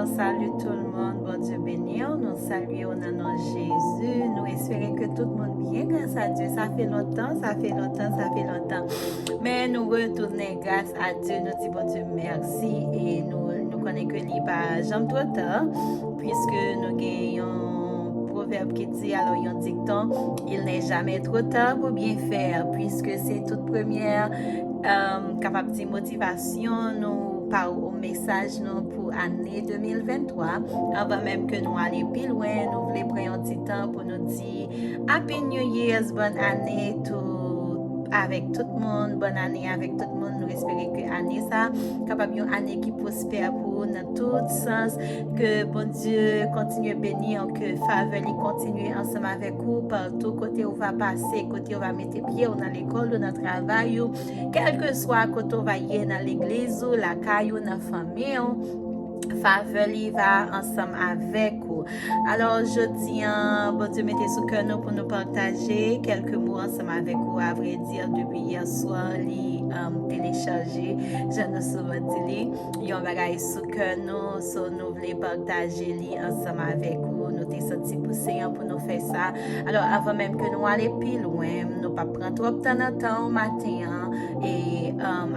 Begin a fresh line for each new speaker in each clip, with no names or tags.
Alors, salut tout le monde, bon Dieu béni, nous saluons au nom de Jésus, nous espérons que tout le monde bien grâce à Dieu, ça fait longtemps, mais nous retournons grâce à Dieu, nous disons bon Dieu merci et nous connaissons que l'il pas jamais trop tard, puisque nous gagnons proverbe qui dit, alors il y a un dicton, il n'est jamais trop tard pour bien faire, puisque c'est toute première capable de motivation, nous par au message nous pour année 2023. Avant même que nous allions plus loin, nous voulons prendre un petit temps pour nous dire Happy New Year's, bonne année tout avec tout le monde, bonne année avec tout le monde. Nous espérons que l'année ça capable une année qui prospère pour nous dans tout sens, que bon Dieu continue à bénir, que faveur lui continue ensemble avec vous partout côté où va passer, côté où va mettre pied ou dans l'école ou dans le travail, ou quel que soit côté où va y dans l'église ou la caille ou dans la famille. Faveur va ensemble avec vous. Alors, je dis, bon Dieu, mettez sous cœur nous pour nous partager quelques mots ensemble avec vous. À vrai dire, depuis hier soir, télécharger, je ne souvent dit, il y a un bagage sous cœur nous, nous voulons partager ensemble avec vous. Nous t'es senti pousser pour nous faire ça. Alors, avant même que nous allions plus loin, nous pas prendre trop de temps au matin, et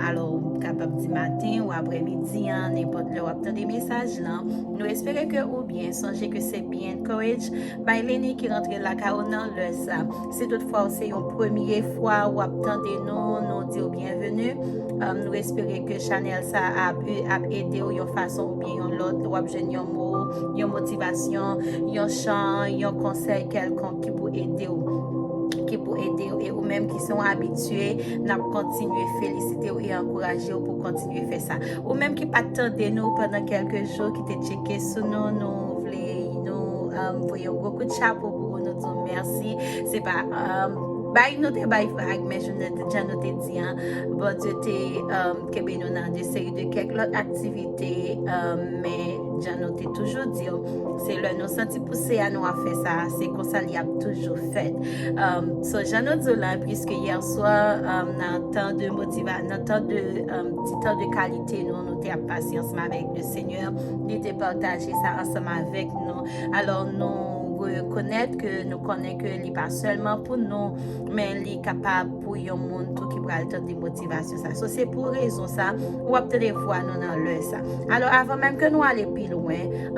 alors, capable du matin ou après-midi, n'importe l'heure, des messages là. Nous espérons que ou bien songez que c'est bien courage. By Lenny qui rentre la caronan le ça. Si toutefois c'est une première fois ou attendez nous dire bienvenue. Nous espérons que Chanel ça a aidé ou une façon ou bien l'autre ou obtenir un mot, une motivation, un chant, un conseil quelconque qui peut aider et ou même qui sont habitués n'a continuer féliciter et encourager pour continuer faire ça ou même qui pas attendre nous pendant quelques jours qui te checker sur nous voyons beaucoup de chapeau pour nous dire merci. C'est pas by nous te by flag mais je ne déjà nous te dit bon Dieu te que nous dans des séries de quelques autres activités mais déjà nous te toujours dit c'est le nous senti pousser à nous à faire ça, c'est comme ça il a toujours fait. So j'en dis là puisque hier soir dans temps de motivation, dans temps de petit temps de qualité nous t'ai passé ensemble avec le Seigneur, il était partagé ça ensemble avec nous. Alors nous reconnaître que nous connaissons que il pas seulement pour nous mais il est capable pour un monde tout qui prend le temps de motivation ça. So c'est pour raison ça ou peut-être voir nous dans le ça. Alors avant même que nous aller plus loin,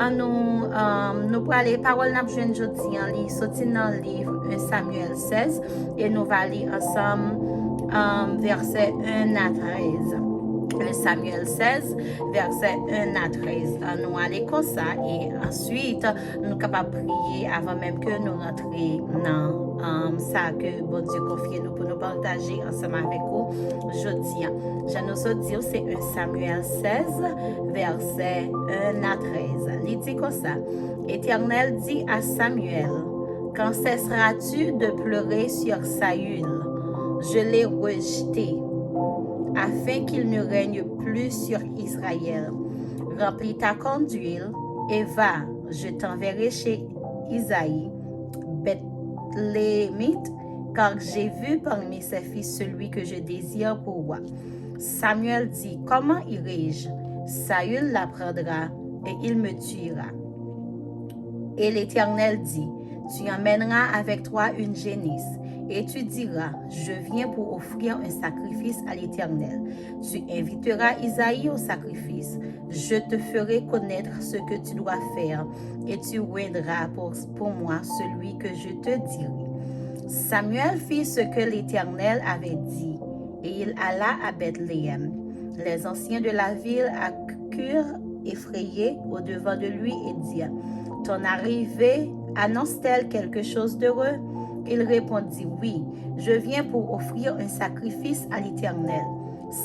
nous pour aller parole n'a jeune jeudi en lit sorti dans le livre 1 Samuel 16 et nous va lire ensemble verset 1 à 13. 1 Samuel 16, verset 1 à 13. Nous allons comme ça et ensuite nous sommes capables de prier avant même que nous rentrions dans ça que bon Dieu confie nous pour nous partager ensemble avec vous jeudi. Je nous dis c'est 1 Samuel 16, verset 1 à 13. Il dit comme ça. Éternel dit à Samuel, quand cesseras-tu de pleurer sur Saül? Je l'ai rejeté, afin qu'il ne règne plus sur Israël. Remplis ta corne d'huile et va, je t'enverrai chez Isaïe, Bethlémite, car j'ai vu parmi ses fils celui que je désire pour roi. Samuel dit, comment irai-je? Saül l'apprendra et il me tuera. Et l'Éternel dit, tu emmèneras avec toi une génisse. Et tu diras, je viens pour offrir un sacrifice à l'Éternel. Tu inviteras Isaïe au sacrifice. Je te ferai connaître ce que tu dois faire et tu oindras pour moi celui que je te dirai. Samuel fit ce que l'Éternel avait dit et il alla à Bethléem. Les anciens de la ville accoururent effrayés au-devant de lui et dirent, ton arrivée annonce-t-elle quelque chose d'heureux? Il répondit, oui, je viens pour offrir un sacrifice à l'Éternel.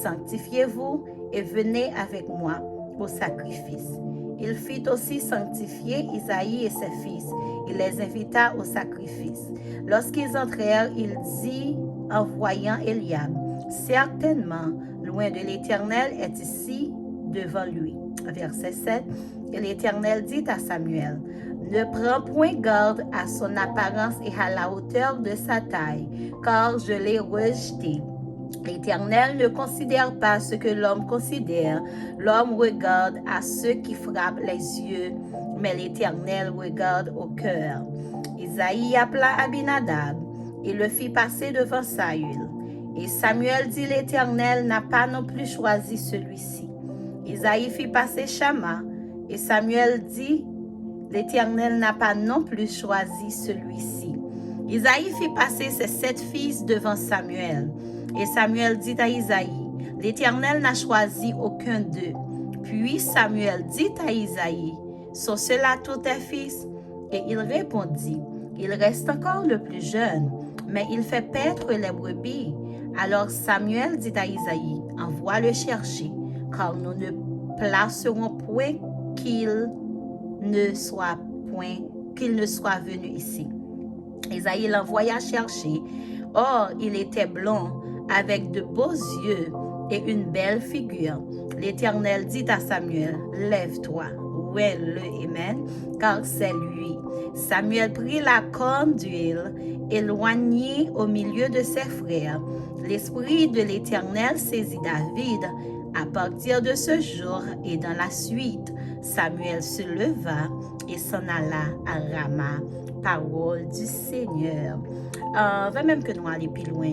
Sanctifiez-vous et venez avec moi au sacrifice. Il fit aussi sanctifier Isaïe et ses fils. Il les invita au sacrifice. Lorsqu'ils entrèrent, il dit en voyant Eliab, certainement, loin de l'Éternel est ici devant lui. Verset 7, et l'Éternel dit à Samuel, ne prends point garde à son apparence et à la hauteur de sa taille, car je l'ai rejeté. L'Éternel ne considère pas ce que l'homme considère. L'homme regarde à ceux qui frappent les yeux, mais l'Éternel regarde au cœur. Isaïe appela Abinadab et le fit passer devant Saül. Et Samuel dit, l'Éternel n'a pas non plus choisi celui-ci. Isaïe fit passer Shama, et Samuel dit, l'Éternel n'a pas non plus choisi celui-ci. Isaïe fit passer ses 7 fils devant Samuel. Et Samuel dit à Isaïe, l'Éternel n'a choisi aucun d'eux. Puis Samuel dit à Isaïe, sont ceux-là tous tes fils? Et il répondit, il reste encore le plus jeune, mais il fait paître les brebis. Alors Samuel dit à Isaïe, envoie le chercher, car nous ne placerons point qu'il ne soit venu ici. Isaïe l'envoya chercher. Or, il était blond, avec de beaux yeux et une belle figure. L'Éternel dit à Samuel, lève-toi, ouais-le, amen, car c'est lui. Samuel prit la corne d'huile, éloigné au milieu de ses frères. L'Esprit de l'Éternel saisit David. À partir de ce jour et dans la suite, Samuel se leva et s'en alla à Rama. Parole du Seigneur. Va même que nous allons plus loin,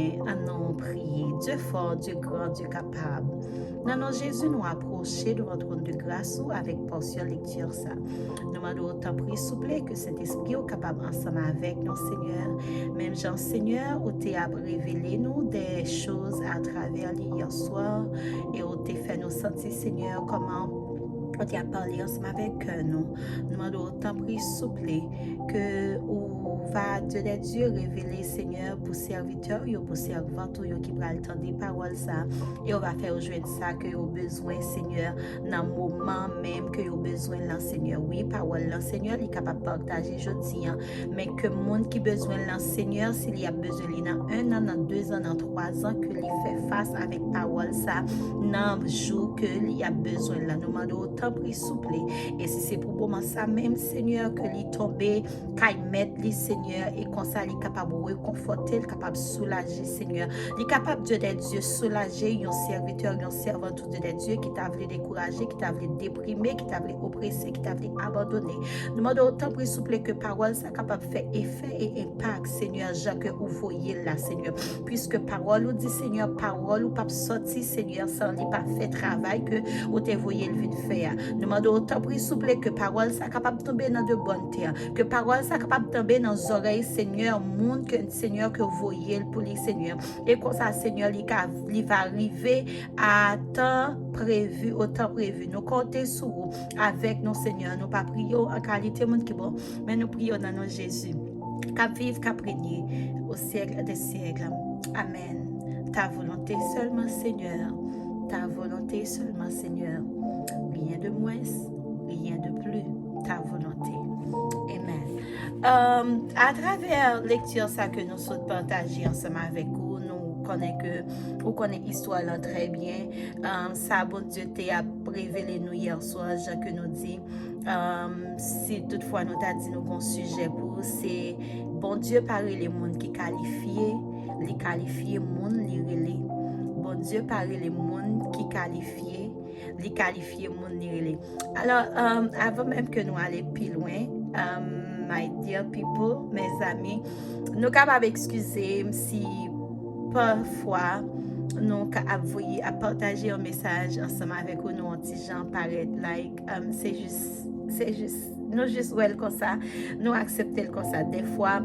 nous prier. Dieu fort, Dieu grand, Dieu capable. Non, Jésus nous approcher de votre trône de grâce ou avec portion lecture ça. Nous demandons autant prier, s'il vous plaît, que cet esprit est capable ensemble avec nous, Seigneur. Même Jean, Seigneur, où tu as révélé nous des choses à travers hier soir et où tu fait nous sentir, Seigneur, comment tu as parlé ensemble avec nous. Nous demandons autant prier, s'il vous plaît, que va Dieu des dieux révéler, Seigneur, pour serviteurs, pour servantes, qui prennent le temps des paroles, ça, et on va faire jouer ça que vous avez besoin, Seigneur, dans le moment même que vous avez besoin, là, Seigneur. Oui, parole, là, Seigneur, il est capable de partager, je dis, mais que le monde qui a besoin, là, Seigneur, s'il y a besoin, dans 1 an, dans 2 ans, dans 3 ans, que il fait face avec parole, ça, dans le jour que il y a besoin, là, nous demandons autant prier, s'il vous plaît, et si c'est pour moment ça même, Seigneur, que il tombe, qu'il mette les Seigneur, et comme ça, il est capable de réconforter, il est capable de soulager, Seigneur. Il est capable, Dieu des dieux, soulager un serviteur, un servant, Dieu des dieux, qui t'a voulu décourager, qui t'a voulu déprimer, qui t'a voulu oppresser, qui t'a voulu abandonner. Nous demandons autant pour s'il vous plaît que parole, ça capable de faire effet et impact, Seigneur, Jacques, vous voyez là, Seigneur. Puisque parole, ou dit, Seigneur, parole, ou pas sortir, Seigneur, sans n'y pas fait travail que vous te voyez le vide faire. Nous demandons autant pour s'il vous plaît que parole, ça capable de tomber dans de bonnes terres, que parole, ça capable de tomber dans nos oreilles, Seigneur, monde que Seigneur que vous voyez pour les Seigneur. Et comme ça, Seigneur, il va arriver à temps prévu, au temps prévu. Nous comptons sur vous avec nos Seigneur. Nous pas prions en qualité monde qui bon, mais nous prions dans nos Jésus. Qu'à vivre, qu'à régner au siècle des siècles. Amen. Ta volonté seulement, Seigneur. Ta volonté seulement, Seigneur. Rien de moins, rien de plus. Ta volonté. Amen. À travers lecture ça que nous sommes partagés ensemble avec vous, nous connaissons l'histoire là très bien. Ça, bon Dieu t'a révélé nous hier soir, Jean que nous dit. Si toutefois nous t'a dit nous un sujet pour c'est bon Dieu par les mondes qui qualifient, les qualifiés mondes les relais. Bon Dieu par les mondes qui qualifient, les qualifiés mondes les relais. Alors avant même que nous allions plus loin, my dear people, mes amis, nous sommes capables d'excuser si parfois nous avons à partager un message ensemble avec nous, nous petit gens paraît like c'est juste nous juste well comme ça, nous accepter comme ça des fois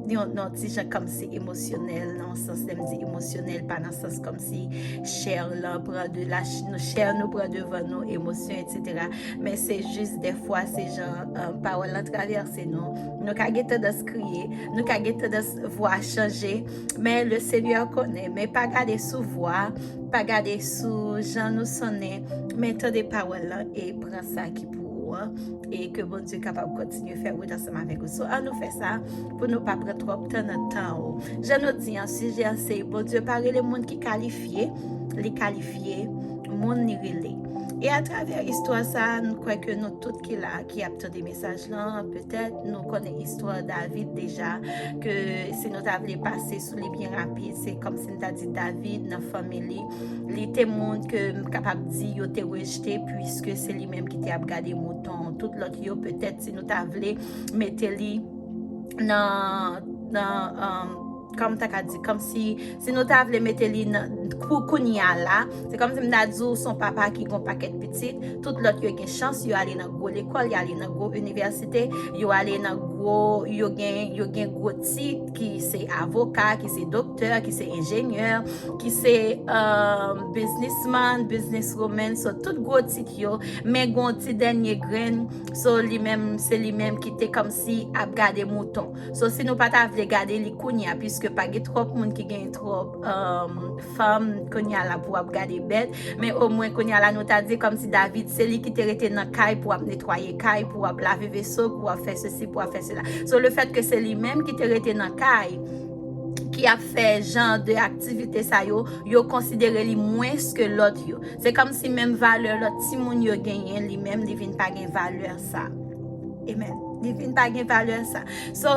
non, petit gens comme si émotionnel, dans le sens de me dire émotionnel, pas dans le sens comme si chair là prend de la chair nous prend devant nos émotions, etc. Mais c'est juste des fois ces gens paroles à traverser nous avons tendance à crier, nous avons tendance à voir changer, mais le Seigneur connaît, mais pas garder sous voix, pas garder sous gens nous sonner, mais tant des paroles là et prend ça qui pour et que bon Dieu est capable de continuer à faire ensemble avec vous. On nous fait ça pour ne pas prendre trop de temps. Je nous dis un sujet, c'est bon Dieu parler les monde qui qualifient, les qualifiés, monde ni relais. Et à travers l'histoire, ça, nous croyons que nous tous qui avons des messages là, peut-être nous connaissons l'histoire de David déjà, que si nous avons passé sous les bien rapides, c'est comme si nous avons dit David, dans la famille, il était monde que capable de dire, il était rejeté, puisque c'est lui-même qui t'a gardé mouton. Tout l'autre, peut-être si nous avons mettre lui dans comme tu as dit, comme si nous t'avons mis pour Kounia là, c'est comme si nous avons dit son papa qui a un paquet de petits, tout l'autre a une chance, il aller dans l'école, il aller dans l'université, il aller dans il y a un gros titre qui c'est avocat, qui c'est docteur, qui c'est ingénieur, qui c'est businessman, businesswoman, so tout gros titre, mais un petit dernier grain, so c'est lui-même qui était comme si a gardé mouton. So si nous pas t'avons gardé les Kounia, puisque pas trop de monde qui gagne trop femmes Kounia là pour garder bête, mais au moins Kounia là nous t'a dit comme si David c'est lui qui était resté dans caille pour nettoyer caille, pour laver vaisseau, pour faire ceci, pour faire cela. So le fait que c'est lui-même qui était resté dans caille, qui a fait genre de activité ça yo considéré lui moins que l'autre yo. C'est comme si même valeur l'autre si moun yo gagné lui-même il vient pas gagne valeur ça. Amen. Il vient pas gagne valeur ça. So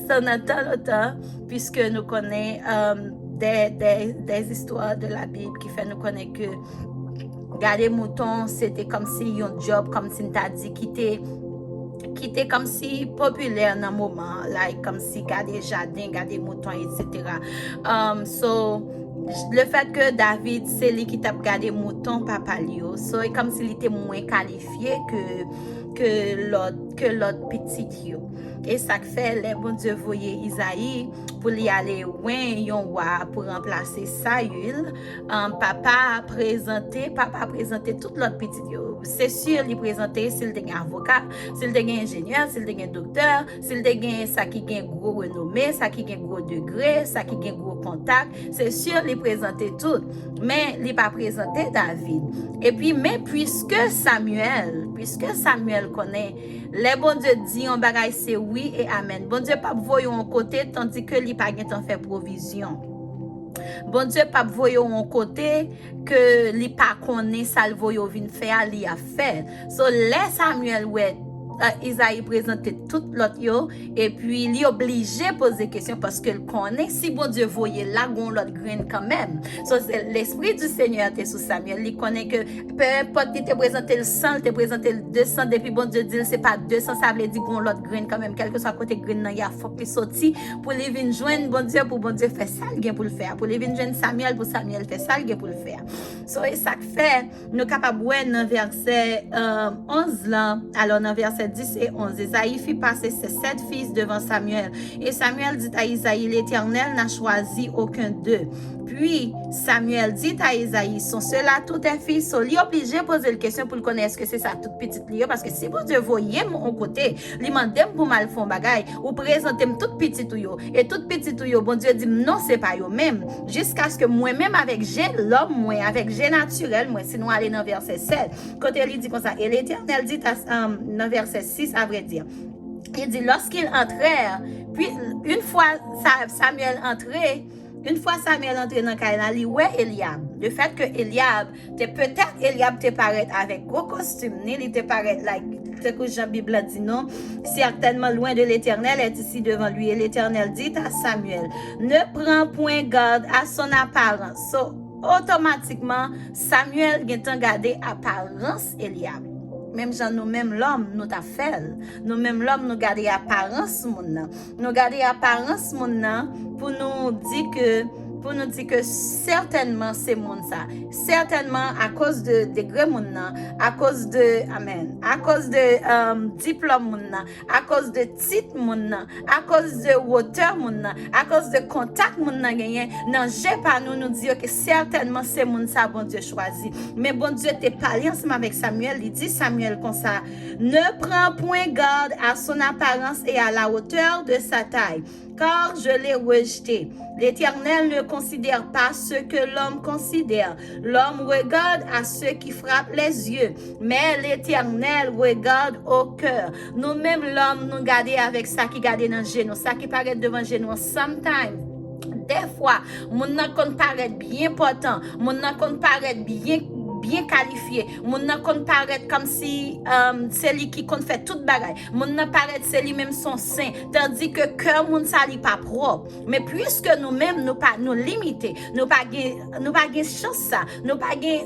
dans temps puisque nous connaissons des histoires de la Bible qui fait nous connaître que garder mouton c'était comme si un job comme si t'as dit qui était comme si populaire dans le moment, like, comme si garder jardin, garder moutons, etc. So, le fait que David, c'est lui qui t'a gardé mouton, papa Lio, so, c'est comme s'il était moins qualifié que l'autre petit yo. Et ça fait, les bon Dieu voyait Isaïe pour y aller loin, yon roi pour remplacer Saül. Papa a présenté tout l'autre petit yo. C'est sûr, il présentait s'il était un avocat, s'il était un ingénieur, s'il était un docteur, s'il était ça qui a un gros renommé, ça qui a un gros degré, ça qui a un gros contact. C'est sûr, il présentait tout. Mais il n'a pas présenté David. Et puis, mais puisque Samuel connaît, les bon Dieu dit en bagaille c'est oui et amen. Bon Dieu pas voyons en côté tandis que il pas gain fait provision. Bon Dieu pas voyons en côté que li pas connaît ça le voyons vinn faire li a fait. So les Samuel ouais Isaïe présentait tout l'autre yo et puis il est obligé de poser question parce qu'il connaît si bon Dieu voyait là gon l'autre grain quand même. So, l'esprit du Seigneur était sous Samuel, il connaît que peu importe qui te présenté le 100, te présenté le 200 depuis bon Dieu dit c'est pas 200 ça veut dire gon l'autre grain quand même quel que soit côté grain nan il a faut qu'il sorti pour les venir joindre bon Dieu pour bon Dieu faire ça il pour le faire pour les venir joindre Samuel pour Samuel faire ça il pour le faire. So et ça fait nous capable dans verset 11 là alors dans verset 10 et 11, Isaïe fit passer ses 7 fils devant Samuel. Et Samuel dit à Isaïe, l'Éternel n'a choisi aucun d'eux. Puis Samuel dit à Isaïe, sont ceux-là tous tes fils? So, il est obligé de poser la question pour le connaître, est-ce que c'est ça toute petite lieu? Parce que si bon Dieu voyait mon côté, il m'a demandé pour mal faire bagaille, ou présenter toute petite ou yo. Et toute petite ou yo, bon Dieu dit, non, c'est pas yo même. Jusqu'à ce que moi-même avec j'ai l'homme, moi, avec j'ai naturel, moi, sinon aller dans verset 7. Côté il dit comme ça, et l'Éternel dit dans verset 6, à vrai dire. Il dit, lorsqu'ils entrèrent, puis une fois Samuel entrait dans Kaina, il ouais Eliab. Le fait que Eliab, Eliab te paraît avec gros costume, il te paraît like, ce que Jean Bible dit non, certainement loin de l'Éternel est ici devant lui. Et l'Éternel dit à Samuel, ne prends point garde à son apparence. So, automatiquement, Samuel a gardé apparence Eliab. Même gens nous-mêmes l'homme nous t'a fait. Nous-mêmes l'homme nous garder apparence moun. Nous garder apparence moun pour nous dire que certainement c'est moun ça. Certainement à cause de degré moun à cause de amen, à cause de diplôme moun à cause de titre moun à cause de hauteur moun à cause de contact moun gagné. Non, j'ai pas nous dire que certainement c'est moun ça bon Dieu choisi. Mais bon Dieu t'es parlé ensemble avec Samuel, il dit Samuel comme ça, ne prends point garde à son apparence et à la hauteur de sa taille, car je l'ai rejeté. L'Éternel ne considère pas ce que l'homme considère. L'homme regarde à ceux qui frappent les yeux, mais l'Éternel regarde au cœur. Nous-mêmes, l'homme, nous gardons avec ça qui garde dans le genou, ça qui paraît devant le genou. Sometimes, des fois, mon nan kon paraît bien important, mon nan kon paraît bien bien qualifié. Moun nan kon paraît comme si c'est lui qui kon fait tout bagay. Moun nan paraît c'est lui même son saint, tandis que cœur moun sa li pas propre. Mais puisque nous-mêmes nous pas nous limiter, nous pas gain chance ça, nous pas gain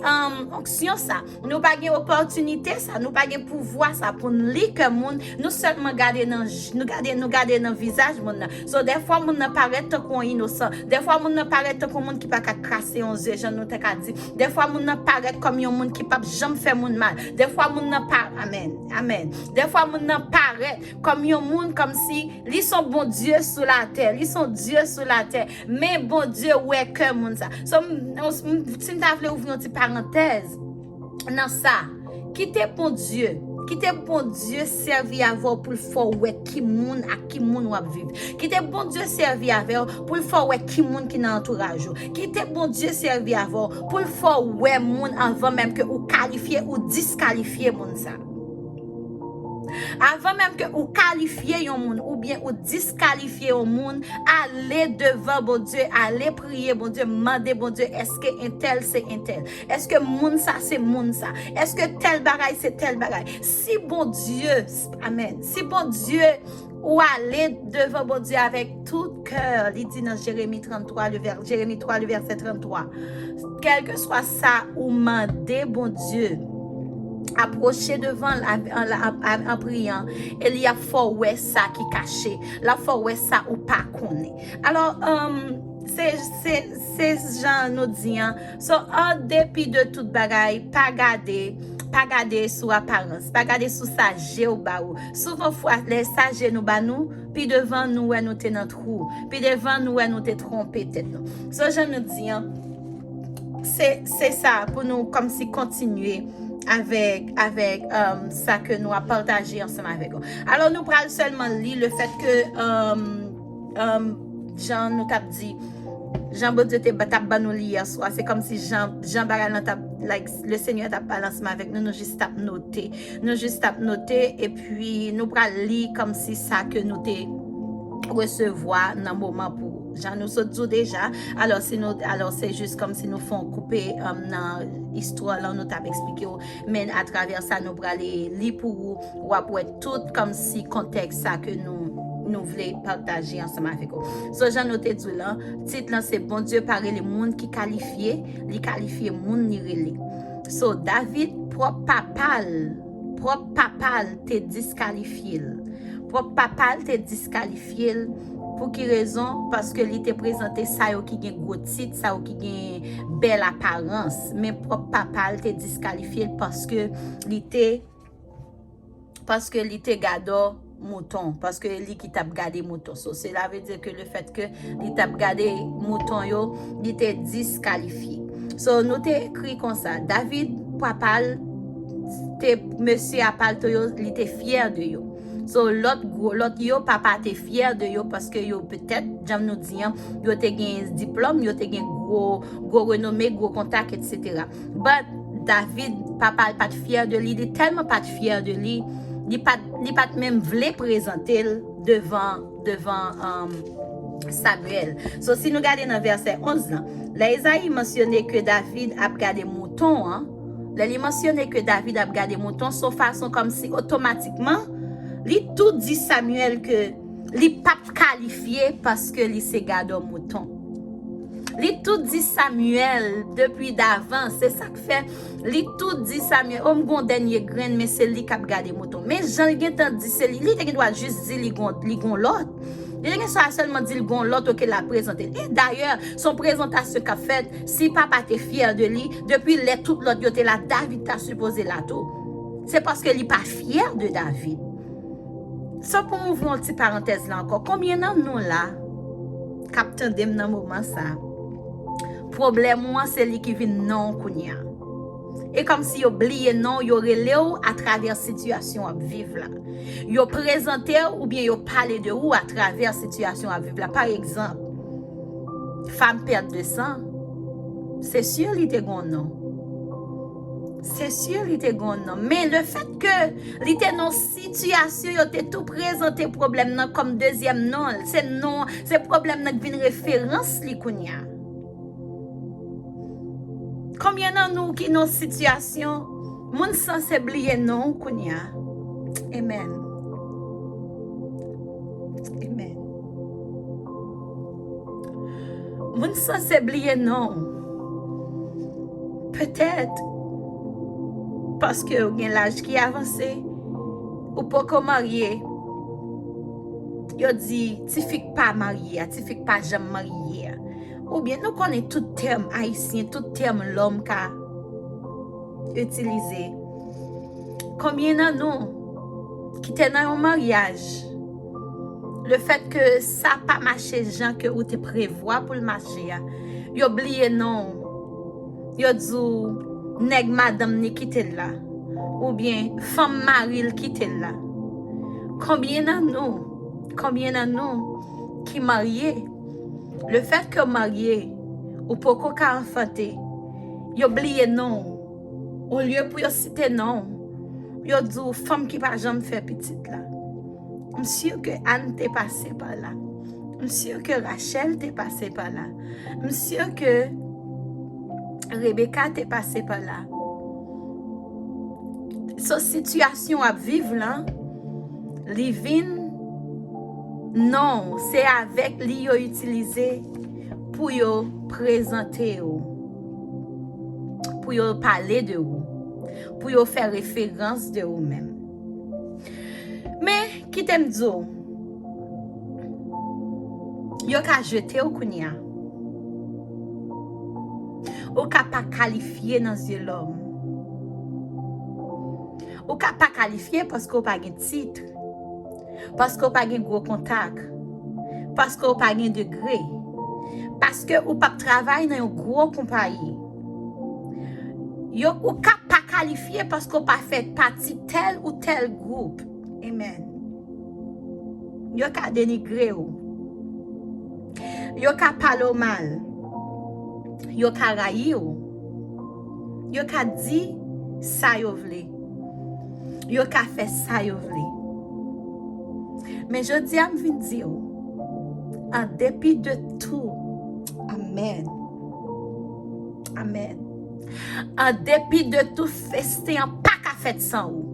onction ça, nous pas gain opportunité ça, nous pas gain pouvoir ça pour nous lire que moun nous seulement garder dans visage moun. So des fois moun nan paraît comme innocent, des fois moun nan paraît comme moun qui pas casser 11 yeux, j'en nous t'a dit. Des fois moun nan paraît comme un moun qui pas jamais fait moun mal. Des fois moun nan amen. Des fois moun nan paraît comme un moun comme si ils sont bon Dieu sur la terre, ils sont Dieu sur la terre, mais bon Dieu ouais que moun ça. So si m'ta vle ouvrir une petite parenthèse dans ça, quitter bon Dieu servir avec pour faire ouais qui moun à qui moun ou vivre. Quitter bon Dieu servir avec pour faire ouais qui moun qui dans entourage. Quitter bon Dieu servir avec pour faire ouais moun avant même que ou qualifier ou disqualifier moun ça. Avant même que vous qualifiez un monde ou bien vous disqualifiez un monde, allez devant bon Dieu, allez prier bon Dieu, demandez bon Dieu, est-ce que un tel c'est un tel? Est-ce que monde ça c'est monde ça? Est-ce que tel bagaille c'est tel bagaille? Si bon Dieu, amen, si bon Dieu ou aller devant bon Dieu avec tout cœur, il dit dans Jérémie 3, le verset 33, quel que soit ça ou mandez bon Dieu, approcher devant en priant, il y a fort ouais ça qui caché, la fort ouais ça ou pas connaît. Alors c'est gens nous disent, so en dépit de toute bagaille, pas garder sous apparence, pas garder sous sage ou ba ou. Souvent fois les sages nous ba nous, puis devant nous ouais nous t'es dans trou, puis devant nous ouais nous t'es trompé tête nous. So gens nous disent, c'est ça pour nous comme si continuer avec ça que nous a partagé ensemble avec vous. Alors nous prenons seulement lire le fait que Jean nous t'a dit, Jean Baudieu t'a banou hier soir, c'est comme si Jean Baral le Seigneur t'a parlé ensemble avec nous, nous juste t'a noter et puis nous prenons lire comme si ça que nous t'es recevoir dans moment pour Jean nous saute déjà. Alors c'est juste comme si nous font couper dans histoire là nous t'a expliqué, mais à travers ça nous prenons lire pour être tout comme si contexte ça que nous voulons partager ensemble avec vous. So Jean noté dit là, titre là c'est bon Dieu parler les monde qui qualifié monde ni relé. So David propre papal te disqualifié. Propre papal te disqualifié pour qui raison? Parce que il te présenté ça qui gagne gros titre, ça qui gagne belle apparence, mais propre papal te disqualifié parce que il te gado mouton, parce que lui qui t'a gardé mouton. So, cela veut dire que le fait que il t'a gardé mouton yo, il était disqualifié. So nous t'ai écrit comme ça, David papal monsieur apal to yo, il était fier de yo. So l'autre yo papa te fier de yo parce que yo peut-être j'aime nous dire yo te gain diplôme, yo te gain gros renommée, gros contact etc. But David papa pas fier de lui, il est tellement pas fier de lui, il pas même voulait présenter devant Samuel. So si nous regardons dans verset 11 là, là Isaïe mentionnait que David a gardé mouton hein. Là il mentionnait que David a gardé mouton sauf façon comme si automatiquement li tout dit Samuel que li pas qualifié parce que li se garde mouton. Li tout dit Samuel depuis d'avant, c'est ça que fait. Li tout dit Samuel, on gon dernier grain mais c'est li qui a gardé mouton. Mais Jean Guetan dit c'est li qui doit juste dire li gon l'autre. Il ne soit seulement dire gon l'autre que l'a présenté. Et d'ailleurs, son présentation qu'a fait, si papa était fier de lui, depuis tout l'autre yote là, David t'a supposé là tout. C'est parce que li pas fier de David. Ça pour ouvrir une petite parenthèse là encore. Combien de nous là, captain dem dans moment ça? Problème moi c'est lui qui vient non kounya. Et comme si yo oublié non, yo relé à travers situation à vivre là. Yo présenté ou bien yo parlé de ou à travers situation à vivre là. Par exemple, femme perte de sang, c'est sûr il était gon non. C'est sûr il était gon non, mais le fait que il était dans situation yo était tout présenté problème non comme deuxième non, c'est problème nan vinn référence li kounya. Combien de nous qui nos situations, moun sensibiliser non kounya. Amen. Amen. Moun sensibiliser non. Peut-être parce que vous avez l'âge qui avance ou pas qu'on marié. Yo dit, tu fik pas marié, tu fik pas jamais marié. Ou bien nous connaissons tout terme haïtien, tout terme l'homme qu'a utilisé. Combien de nous qui étaient dans un mariage, le fait que ça pas marché gens que ou te prévoit pour le marcher, yo oublié non. Yo dit nèg madame ni quitte là ou bien femme mari quitte là. Combien de nous qui mariés, le fait que marié ou pourquoi qu'à enfanté, yo oublié non. Au lieu pour yo citer non, yo dit femme qui pas jamais faire petite là. Monsieur que Anne t'est passé par là. Monsieur que Rachel t'est passé par là. Monsieur que Rebecca t'est passé par là. Cette situation à vivre là, living, non, c'est avec lui utilisé pour yo présenter ou, pour yo parler de vous, pour yo faire référence de vous-même. Mais, qui t'aime dire, yo ka jeter ou kounya. Ou ka pas qualifié dans yeux l'homme. Ou ka pas qualifié parce qu'on pas de titre. Parce qu'on pas de gros contact. Parce qu'on pas de degré. Parce que ou pas travailler dans une gros compagnie. Yo ou ka pas qualifié parce qu'on pas fait partie tel ou tel groupe. Amen. Yo ka dénigrer ou. Yo ka parler mal. Yo ka rayi ou. Yo ka di sa yo vle. Yo ka fait ça yo vle. Mais je dis à m'vin di ou, en dépit de tout, amen. Amen. En dépit de tout festin, pas qu'à fait sans ou.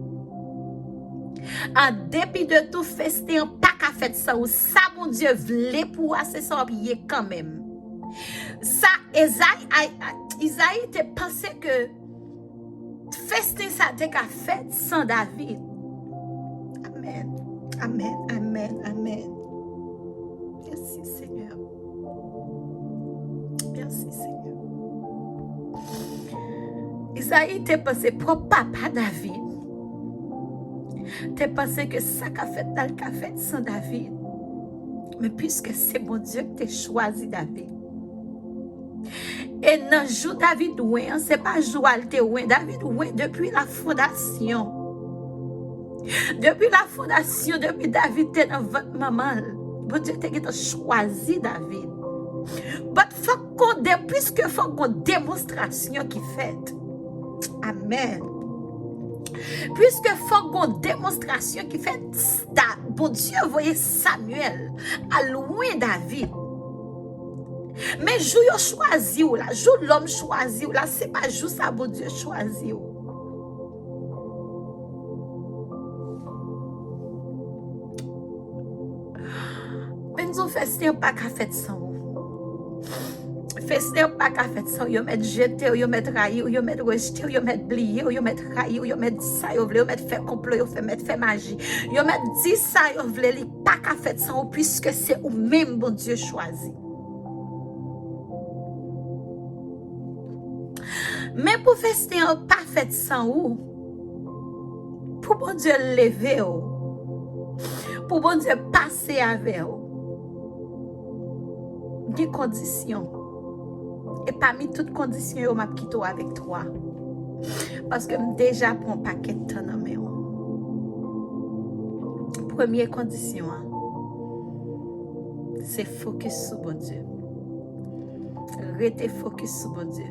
En dépit de tout festin, pas qu'à fait sans ou. Ça, mon Dieu, vle pour assez s'habiller quand même. Ça, Isaïe te pensé que festin ça te qu'a fait sans David. Amen. Amen. Amen. Amen. Merci Seigneur. Merci Seigneur. Isaïe te pensé propre papa David. Te pensé que ça qu'a fait dans le qu'a fait sans David. Mais puisque c'est mon Dieu qui t'a choisi David. Et dans jour David ouin, c'est pas Joal te ouin, David ouin depuis la fondation. Depuis la fondation, depuis David te dans votre maman, bon Dieu t'a choisi David. Mais faut qu'on puisque faut qu'on démonstration qui fait. Amen. Puisque faut qu'on démonstration qui fait, bon Dieu voyait Samuel à loin David. Mais jou yo choisi ou là, jou l'homme choisi ou là, c'est pas jou ça bon Dieu choisi ou. Mais nous festin pas qu'à fait sans ou. Festin pas qu'à fait sans, yo met jeter, yo met railler, yo met rejeter, yo met blier, yo met railler, yo met ça, yo vle, yo met faire complot, yo fait magie. Yo met dit ça, yo vle li pas qu'à fait sans puisque c'est ou même bon Dieu choisi. Mais pour faire un pas fait sans ou, pour bon Dieu lever ou, pour bon Dieu passer avec ou, des conditions. Et parmi toutes conditions, je m'a quitté avec toi. Parce que déjà pour un paquet de temps dans mes première condition, c'est focus sur bon Dieu. Restez focus sur bon Dieu.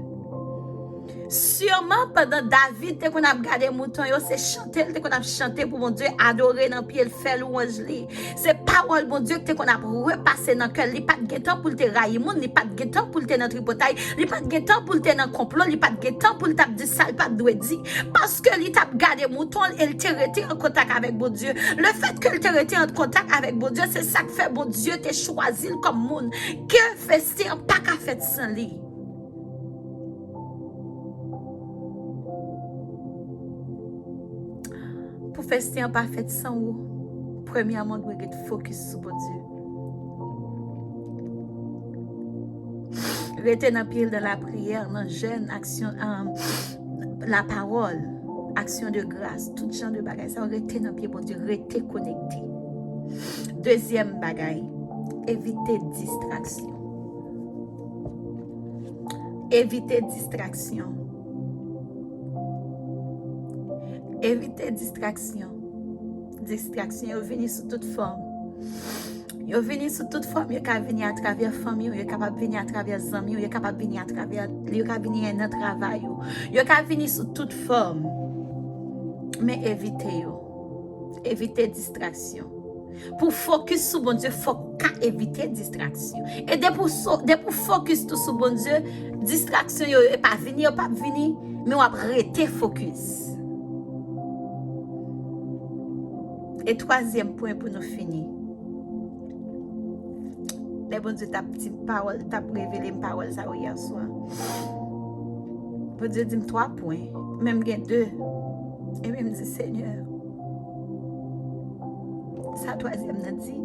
Sûrement pendant David, te qu'on a gardé mouton, c'est chanter, te qu'on a chanté pour mon Dieu, adorer dans pied, faire louange li. C'est parole, mon Dieu, que te qu'on a repassé dans cœur, li pas de temps pour te railler moun, li pas de temps pour te dans tripotaille, li pas de temps pour te dans complot, li pas de temps pour te dire ça, pas de dire. Parce que li t'a gardé mouton, elle t'est resté en contact avec mon Dieu. Le fait qu'elle t'est resté en contact avec mon Dieu, c'est ça que fait mon Dieu, t'es choisi comme moun. Que fait pas qu'à faire sans lui. Pour faire ce pas fait sans vous, premièrement, vous devez focus sur mon Dieu. Restez dans pile de la prière, dans jeûne, action, la parole, action de grâce, tout genre de bagaille. Ça, restez dans pied, mon Dieu, restez connecté. Deuxième bagaille, évitez distraction. Évitez distraction. Évitez distraction. Distraction, vous venez sous toute forme. Vous venez sous toute forme. Vous pouvez venir à travers la famille, vous pouvez venir à travers les amis, vous pouvez venir à travers le travail. Vous pouvez venir sous toute forme. Mais évitez. Évitez distraction. Pour focus sur bon Dieu, il faut éviter distraction. Et dès pour focus sur bon Dieu, distraction n'est pas venir, mais on va arrêter focus. Et troisième point pour nous finir. Les bon Dieu, ta petite parole, ta révélé une parole ça hier soir. Bon Dieu dit 3 points, même bien 2. Et même dit Seigneur, ça troisième n'a dit.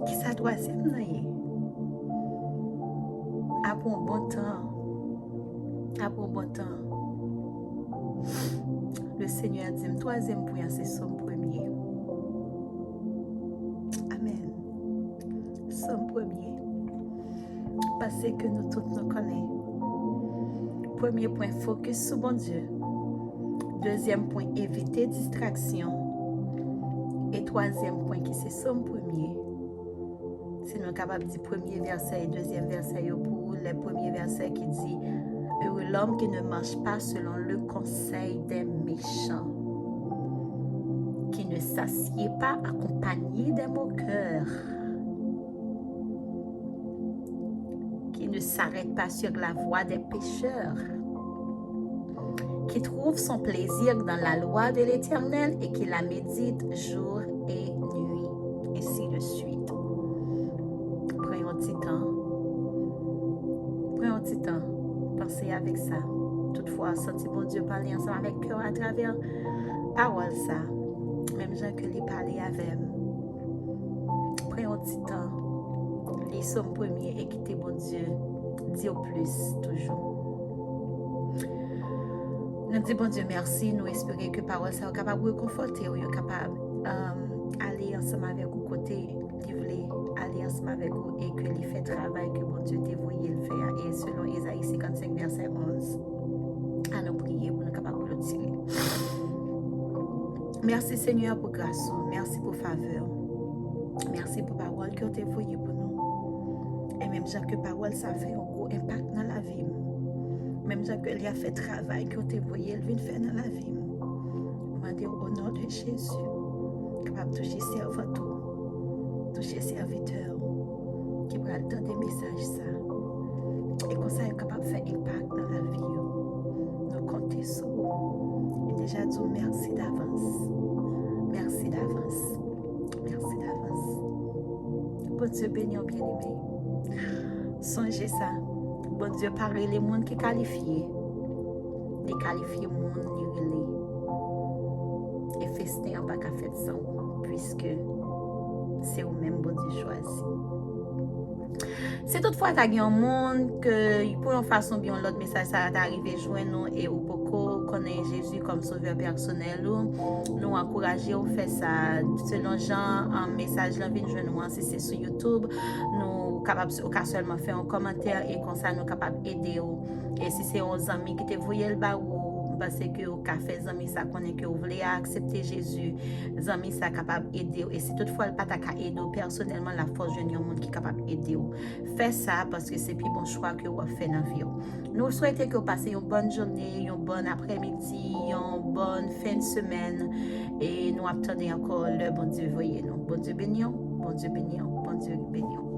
Qui ça troisième n'a dit? Après un bon temps. Après un bon temps. Le Seigneur dit, troisième point, c'est son premier. Amen. Son premier. Parce que nous tous nous connaissons. Premier point, focus sur bon Dieu. Deuxième point, éviter distraction. Et troisième point, qui c'est son premier. Si nous sommes capables de dire premier verset et deuxième verset pour le premier verset qui dit heureux l'homme qui ne marche pas selon le conseil des méchants, qui ne s'assied pas accompagné des moqueurs, qui ne s'arrête pas sur la voie des pécheurs, qui trouve son plaisir dans la loi de l'Éternel et qui la médite jour et nuit, ainsi de suite. Prenons un petit temps. Prenons un petit temps. Pensez avec ça. Toutefois, sentez mon Dieu parler ensemble avec cœur à travers parole ça. Même gens que lui parler avec. Prenons un petit temps. Lis son premier et quittez mon Dieu. Dis au plus toujours. Nous disons bon Dieu merci. Nous espérons que parole ça est capable de vous conforter. Vous êtes capable d'aller ensemble avec vous côté. Aller ensemble avec vous et que les fait travail que mon Dieu t'a voulu le faire. Et selon Isaïe 55, verset 11, à nous prier pour nous capables de le tirer. Merci Seigneur pour grâce, merci pour faveur, merci pour parole que tu as voulu pour nous. Et même gens que parole ça fait un gros impact dans la vie. Même gens que il a fait travail que tu as voulu le faire dans la vie. On va dire au nom de Jésus, capable de toucher servant. Toucher serviteur qui va entendre des messages ça et comme ça est capable de faire impact dans la vie. Nous comptons sur vous et déjà dit merci d'avance, merci d'avance, merci d'avance. Bon Dieu béni au bien-aimé. Songez ça. Bon Dieu parle les gens qui qualifient, les qualifiés monde les relais et festin en pas qu'à faire sans puisque c'est au même bon Dieu choisi. C'est toutefois qu'il y a un monde que pour une façon bien l'autre message ça va arriver joindre nous et au beaucoup connaître Jésus comme sauveur personnel nous encourager à faire ça selon Jean un message là vient joindre nous si c'est sur YouTube nous capable seulement faire un commentaire et comme ça nous capable aider et si c'est aux amis qui te voyez le bas ou parce que au café zami ça connaît que vous voulez accepter Jésus, zami ça capable aider et si toutefois le pas ta aider personnellement la force de monde qui capable aider. Fais ça parce que c'est plus bon choix que vous fait dans vie. Nous souhaitons que vous passez une bonne journée, une bonne après-midi, une bonne fin de semaine et nous attendons encore le bon Dieu voyez nous. Bon Dieu béni, bon Dieu béni, bon Dieu béni.